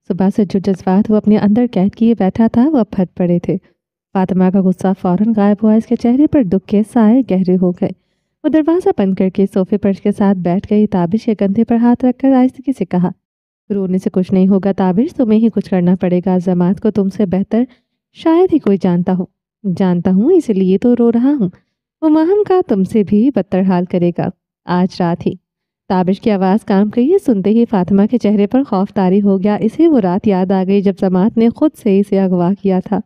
صبح سے جو جذبات وہ اپنے اندر قید کیے بیٹھا تھا وہ اب پھٹ پڑے تھے۔ فاطمہ کا غصہ فوراً غائب ہوا، اس کے چہرے پر دکھ کے سائے گہرے ہو گئے۔ وہ دروازہ بند کر کے صوفے پر کے ساتھ بیٹھ گئی۔ تابش کے کندھے پر ہاتھ رکھ کر آہستگی سے کہا، رونے سے کچھ نہیں ہوگا تابش، تمہیں ہی کچھ کرنا پڑے گا۔ زمات کو تم سے بہتر شاید ہی کوئی جانتا ہو۔ جانتا ہوں، اسی لیے تو رو رہا ہوں۔ وہ ماہم کا تم سے بھی بدتر حال کرے گا، آج رات ہی۔ تابش کی آواز کام گئی، سنتے ہی فاطمہ کے چہرے پر خوف طاری ہو گیا۔ اسے وہ رات یاد آ گئی جب زمات نے خود سے اسے اغوا کیا تھا۔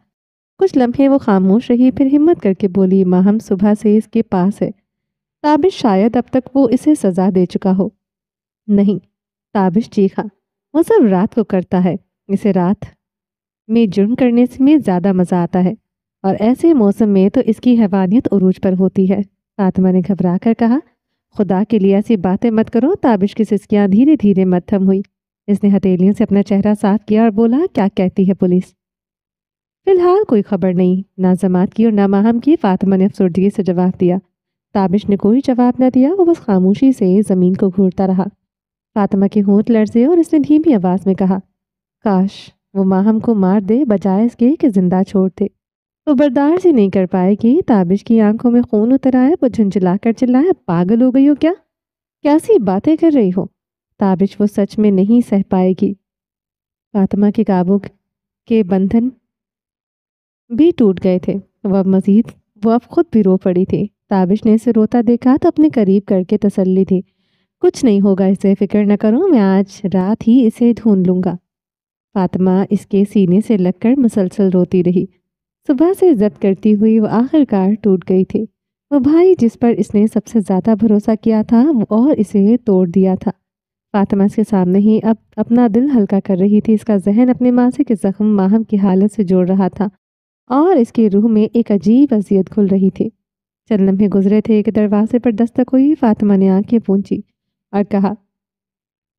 کچھ لمحے وہ خاموش رہی، پھر ہمت کر کے بولی، ماہم صبح سے اس کے پاس ہے۔ تابش، شاید اب تک وہ اسے سزا دے چکا ہو۔ نہیں، تابش چیخا، وہ سب رات کو کرتا ہے، اسے رات میں جرم کرنے میں زیادہ مزہ آتا ہے، اور ایسے موسم میں تو اس کی حیوانیت عروج پر ہوتی ہے۔ فاطمہ نے گھبرا کر کہا، خدا کے لیے ایسی باتیں مت کرو۔ تابش کی سسکیاں دھیرے دھیرے مدھم ہوئی۔ اس نے ہتھیلیوں سے اپنا چہرہ صاف کیا اور بولا، کیا کہتی ہے پولیس؟ فی الحال کوئی خبر نہیں، نہ زمات کی اور نہ ماہم کی، فاطمہ نے افسردگی سے جواب دیا۔ تابش نے کوئی جواب نہ دیا، وہ بس خاموشی سے زمین کو گھورتا رہا۔ فاطمہ کے ہونٹ لرزے اور اس نے دھیمی آواز میں کہا، کاش وہ ماہم کو مار دے بجائے اس کے کہ زندہ چھوڑ دے۔ وہ برداشت ہی نہیں کر پائے گی۔ تابش کی آنکھوں میں خون اتر آیا، وہ جھنجھلا کر چلایا، پاگل ہو گئی ہو کیا؟ کیسی باتیں کر رہی ہو؟ تابش، وہ سچ میں نہیں سہ پائے گی۔ فاطمہ کے قابو کے بندھن بھی ٹوٹ گئے تھے، وہ اب خود بھی رو پڑی تھی۔ تابش نے اسے روتا دیکھا تو اپنے قریب کر کے تسلی دی، کچھ نہیں ہوگا اسے، فکر نہ کرو، میں آج رات ہی اسے ڈھونڈ لوں گا۔ فاطمہ اس کے سینے سے لگ کر مسلسل روتی رہی۔ صبح سے ضبط کرتی ہوئی وہ آخر کار ٹوٹ گئی تھی۔ وہ بھائی جس پر اس نے سب سے زیادہ بھروسہ کیا تھا اور اسے توڑ دیا تھا۔ فاطمہ اس کے سامنے ہی اب اپنا دل ہلکا کر رہی تھی۔ اس کا ذہن اپنے ماضی کے زخم ماہم کی حالت سے جوڑ رہا تھا اور اس کی روح میں ایک عجیب اذیت کھل رہی تھی۔ چند لمحے گزرے تھے کہ دروازے پر دستک ہوئی۔ فاطمہ نے آنکھیں پونچھی اور کہا،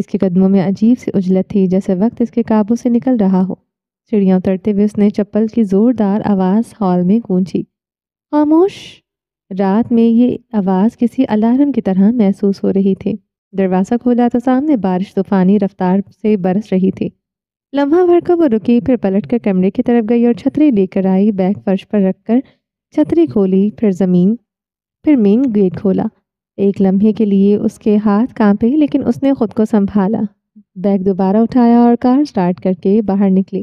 اس کے قدموں میں عجیب سی عجلت تھی، جیسے وقت اس کے قابو سے نکل رہا ہو۔ سیڑھیاں اترتے ہوئے اس نے چپل کی زوردار آواز ہال میں گونجی۔ خاموش! رات میں یہ آواز کسی الارم کی طرح محسوس ہو رہی تھی۔ دروازہ کھولا تو سامنے بارش طوفانی رفتار سے برس رہی تھی۔ لمحہ بھر کو وہ رکی، پھر پلٹ کر کمرے کی طرف گئی اور چھتری لے کر آئی۔ بیگ فرش پر رکھ کر چھتری کھولی، پھر مین گیٹ کھولا۔ ایک لمحے کے لیے اس کے ہاتھ کانپے، لیکن اس نے خود کو سنبھالا۔ بیگ دوبارہ اٹھایا اور کار سٹارٹ کر کے باہر نکلی۔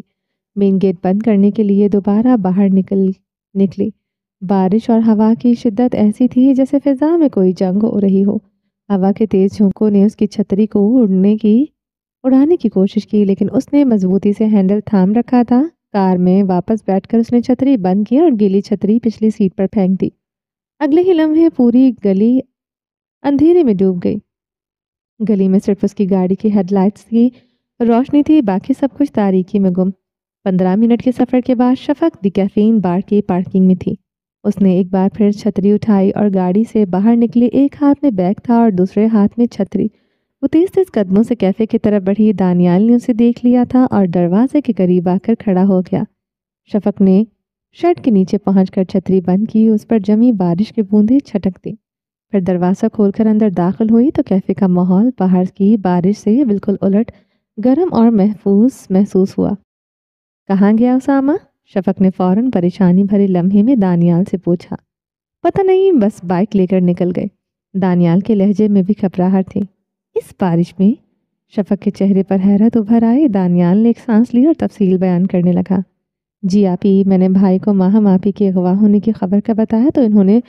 مین گیٹ بند کرنے کے لیے دوبارہ باہر نکلی۔ بارش اور ہوا کی شدت ایسی تھی جیسے فضا میں کوئی جنگ ہو رہی ہو۔ ہوا کے تیز جھونکوں نے اس کی چھتری کو اڑانے کی کوشش کی، لیکن اس نے مضبوطی سے ہینڈل تھام رکھا تھا۔ کار میں واپس بیٹھ کر اس نے چھتری بند کی اور گیلی چھتری پچھلی سیٹ پر پھینک دی۔ اگلے ہی لمحے پوری گلی اندھیرے میں ڈوب گئی۔ گلی میں صرف اس کی گاڑی کی ہیڈ لائٹس کی روشنی تھی، باقی سب کچھ تاریکی میں گم۔ 15 منٹ کے سفر کے بعد شفق دی کیفین بار کی پارکنگ میں تھی۔ اس نے ایک بار پھر چھتری اٹھائی اور گاڑی سے باہر نکلی۔ ایک ہاتھ میں بیگ تھا اور دوسرے ہاتھ میں چھتری۔ وہ تیز تیز قدموں سے کیفے کی طرف بڑھی۔ دانیال نے اسے دیکھ لیا تھا اور دروازے کے قریب آ کر کھڑا ہو گیا۔ شفق نے شرٹ کے نیچے پہنچ کر چھتری بند کی۔ اس پر جمی بارش کی بوندیں چھٹک دی۔ پھر دروازہ کھول کر اندر داخل ہوئی تو کیفے کا ماحول باہر کی بارش سے بالکل الٹ گرم اور محسوس ہوا۔ کہاں گیا اسامہ؟ شفق نے فوراً پریشانی بھرے لمحے میں دانیال سے پوچھا۔ پتہ نہیں، بس بائک لے کر نکل گئے۔ دانیال کے لہجے میں بھی گھبراہٹ تھی۔ اس بارش میں؟ شفق کے چہرے پر حیرت ابھر آئی۔ دانیال نے ایک سانس لی اور تفصیل بیان کرنے لگا۔ جی آپی، میں نے بھائی کو ماہم آپی کے اغوا ہونے کی خبر کا بتایا تو انہوں نے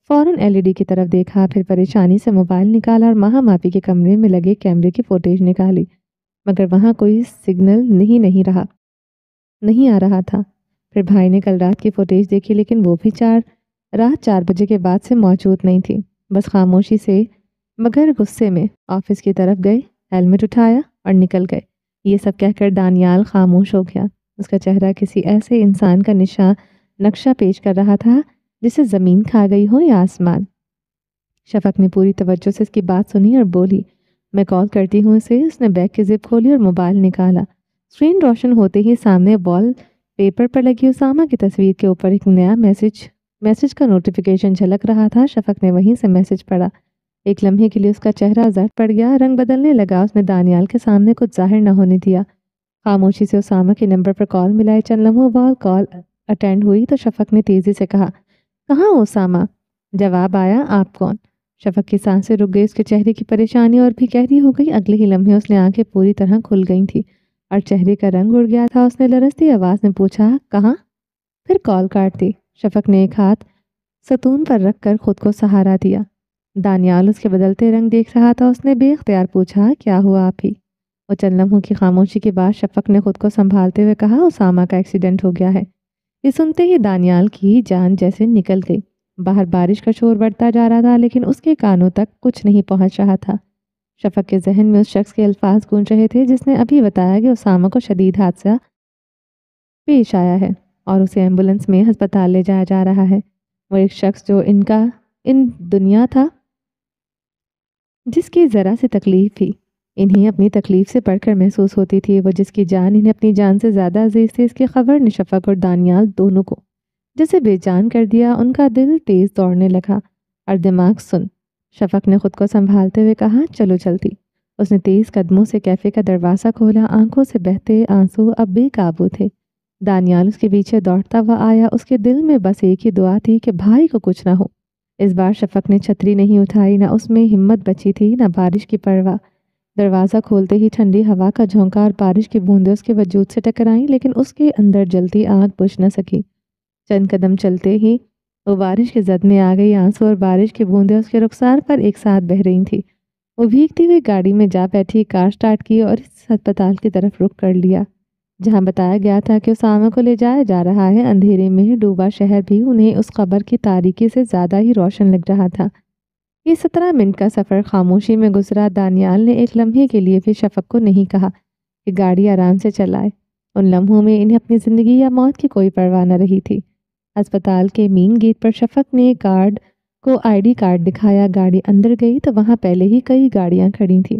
فوراً LED کی طرف دیکھا، پھر پریشانی سے موبائل نکالا اور ماہم آپی کے کمرے میں لگے کیمرے کی فوٹیج نکالی، مگر وہاں کوئی سگنل نہیں آ رہا تھا۔ پھر بھائی نے کل رات کی فوٹیج دیکھی، لیکن وہ بھی رات 4 بجے کے بعد سے موجود نہیں تھی۔ بس خاموشی سے مگر غصے میں آفس کی طرف گئے، ہیلمٹ اٹھایا اور نکل گئے۔ یہ سب کہہ کر دانیال خاموش ہو گیا۔ اس کا چہرہ کسی ایسے انسان کا نقشہ پیش کر رہا تھا جسے زمین کھا گئی ہو یا آسمان۔ شفق نے پوری توجہ سے اس کی بات سنی اور بولی، میں کال کرتی ہوں اسے۔ اس نے بیگ کی زپ کھولی اور موبائل نکالا۔ اسکرین روشن ہوتے ہی سامنے وال پیپر پر لگی اسامہ کی تصویر کے اوپر ایک نیا میسج کا نوٹیفیکیشن جھلک رہا تھا۔ شفق نے وہیں سے میسج پڑھا۔ ایک لمحے کے لیے اس کا چہرہ زرد پڑ گیا، رنگ بدلنے لگا۔ اس نے دانیال کے سامنے کچھ ظاہر نہ ہونے دیا۔ خاموشی سے اسامہ کے نمبر پر کال ملائی۔ چند لمحوں بعد کال اٹینڈ ہوئی تو شفق نے تیزی سے کہا، کہاں ہو اسامہ؟ جواب آیا، آپ کون؟ شفق کی سانسیں رک گئی۔ اس کے چہرے کی پریشانی اور بھی گہری ہو گئی۔ اگلے ہی لمحے اس نے آنکھیں پوری طرح کھل گئی تھی اور چہرے کا رنگ اڑ گیا تھا۔ اس نے لرزتی آواز میں پوچھا، کہاں؟ پھر کال کاٹ دی۔ شفق نے ایک ہاتھ ستون پر رکھ کر خود کو سہارا دیا۔ دانیال اس کے بدلتے رنگ دیکھ رہا تھا۔ اس نے بے اختیار پوچھا، کیا ہوا آپ ہی؟ وہ چند لمحوں کی خاموشی کے بعد شفق نے خود کو سنبھالتے ہوئے کہا، اسامہ کا ایکسیڈنٹ ہو گیا ہے۔ یہ سنتے ہی دانیال کی جان جیسے نکل گئی۔ باہر بارش کا شور بڑھتا جا رہا تھا، لیکن اس کے کانوں تک کچھ نہیں پہنچ رہا تھا۔ شفق کے ذہن میں اس شخص کے الفاظ گونج رہے تھے جس نے ابھی بتایا کہ اسامہ کو شدید حادثہ پیش آیا ہے اور اسے ایمبولینس میں ہسپتال لے جایا جا رہا ہے۔ وہ ایک شخص جو ان دنیا تھا، جس کی ذرا سی تکلیف تھی انہیں اپنی تکلیف سے بڑھ کر محسوس ہوتی تھی، وہ جس کی جان انہیں اپنی جان سے زیادہ عزیز تھی۔ اس کی خبر نے شفق اور دانیال دونوں کو جیسے بے جان کر دیا۔ ان کا دل تیز دوڑنے لگا اور دماغ سن۔ شفق نے خود کو سنبھالتے ہوئے کہا، چلو جلدی۔ اس نے تیز قدموں سے کیفے کا دروازہ کھولا۔ آنکھوں سے بہتے آنسو اب بے قابو تھے۔ دانیال اس کے پیچھے دوڑتا ہوا آیا۔ اس کے دل میں بس ایک ہی دعا تھی کہ بھائی کو کچھ نہ ہو۔ اس بار شفق نے چھتری نہیں اٹھائی، نہ اس میں ہمت بچی تھی، نہ بارش کی پرواہ۔ دروازہ کھولتے ہی ٹھنڈی ہوا کا جھونکا اور بارش کی بوندیں اس کے وجود سے ٹکرائیں، لیکن اس کے اندر جلتی آگ بجھ نہ سکی۔ چند قدم چلتے ہی وہ بارش کی زد میں آ گئی۔ آنسو اور بارش کی بوندیں اس کے رخسار پر ایک ساتھ بہہ رہی تھیں۔ وہ بھیگتی ہوئی گاڑی میں جا بیٹھی، کار سٹارٹ کی اور اس ہسپتال کی طرف رخ کر لیا جہاں بتایا گیا تھا کہ اسامہ کو لے جایا جا رہا ہے۔ اندھیرے میں ڈوبا شہر بھی انہیں اس خبر کی تاریکی سے زیادہ ہی روشن لگ رہا تھا۔ یہ 17 منٹ کا سفر خاموشی میں گزرا۔ دانیال نے ایک لمحے کے لیے بھی شفق کو نہیں کہا کہ گاڑی آرام سے چلائے۔ ان لمحوں میں انہیں اپنی زندگی یا موت کی کوئی پرواہ نہ رہی تھی۔ ہسپتال کے مین گیٹ پر شفق نے گارڈ کو ID کارڈ دکھایا۔ گاڑی اندر گئی تو وہاں پہلے ہی کئی گاڑیاں کھڑی تھیں۔